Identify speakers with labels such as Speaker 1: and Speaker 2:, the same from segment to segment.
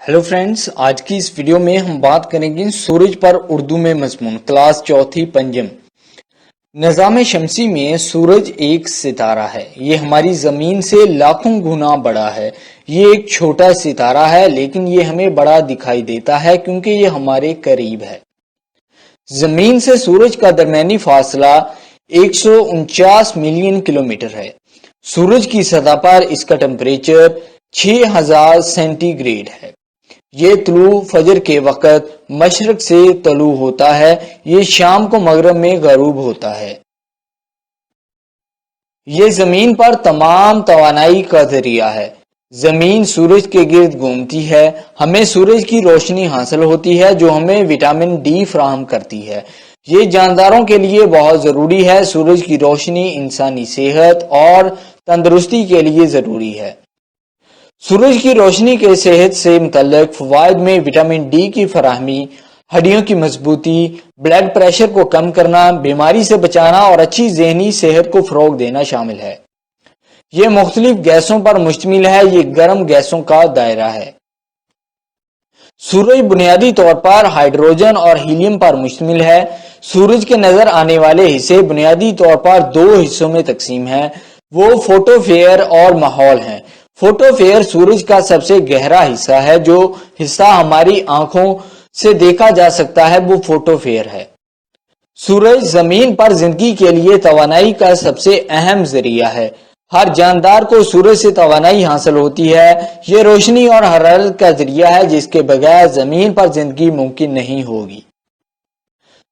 Speaker 1: Hello friends, आज की इस वीडियो में हम बात करेंगे सूरज पर उर्दू में मजमून क्लास चौथी पंजम। निज़ाम शमसी में सूरज एक सितारा है। ये हमारी जमीन से लाखों गुना बड़ा है। ये एक छोटा सितारा है, लेकिन ये हमें बड़ा दिखाई देता है क्योंकि ये हमारे करीब है। जमीन से सूरज का दरमियानी फासला 149 मिलियन किलोमीटर है। सूरज की सतह पर इसका टेम्परेचर 6000 सेंटीग्रेड है। ये तुलू फजर के वक़्त मशरक से तलू होता है। ये शाम को मगरब में गरूब होता है। ये जमीन पर तमाम तवानाई का जरिया है। जमीन सूरज के गिर्द घूमती है। हमें सूरज की रोशनी हासिल होती है जो हमें विटामिन डी फराहम करती है। ये जानदारों के लिए बहुत जरूरी है। सूरज की रोशनी इंसानी सेहत और तंदुरुस्ती के लिए जरूरी है। सूरज की रोशनी के सेहत से मुतल्लिक फवायद में विटामिन डी की फराहमी, हड्डियों की मजबूती, ब्लड प्रेशर को कम करना, बीमारी से बचाना और अच्छी ज़हनी सेहत को फरोग देना शामिल है। ये मुख्तलिफ गैसों पर मुश्तमिल है। ये गर्म गैसों का दायरा है। सूरज बुनियादी तौर पर हाइड्रोजन और हीलियम पर मुश्तमिल है। सूरज के नजर आने वाले हिस्से बुनियादी तौर पर दो हिस्सों में तकसीम है। वो फोटोस्फीयर और माहौल हैं। फोटोस्फीयर सूरज का सबसे गहरा हिस्सा है। जो हिस्सा हमारी आंखों से देखा जा सकता है वो फोटोस्फीयर है। सूरज जमीन पर जिंदगी के लिए तवानाई का सबसे अहम जरिया है। हर जानदार को सूरज से तवानाई हासिल होती है। ये रोशनी और हरारत का जरिया है जिसके बगैर जमीन पर जिंदगी मुमकिन नहीं होगी।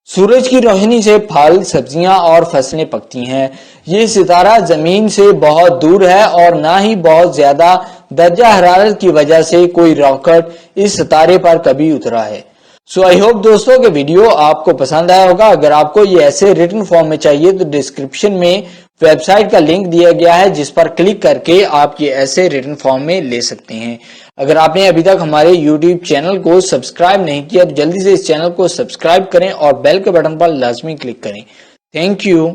Speaker 1: सूरज की रोशनी से फल, सब्जियां और फसलें पकती हैं। ये सितारा जमीन से बहुत दूर है और ना ही बहुत ज्यादा दर्जा हरारत की वजह से कोई रॉकेट इस सितारे पर कभी उतरा है। सो आई होप दोस्तों कि वीडियो आपको पसंद आया होगा। अगर आपको ये ऐसे रिटन फॉर्म में चाहिए तो डिस्क्रिप्शन में वेबसाइट का लिंक दिया गया है जिस पर क्लिक करके आप ये ऐसे रिटन फॉर्म में ले सकते हैं। अगर आपने अभी तक हमारे YouTube चैनल को सब्सक्राइब नहीं किया तो जल्दी से इस चैनल को सब्सक्राइब करें और बेल के बटन पर लाजमी क्लिक करें। Thank you.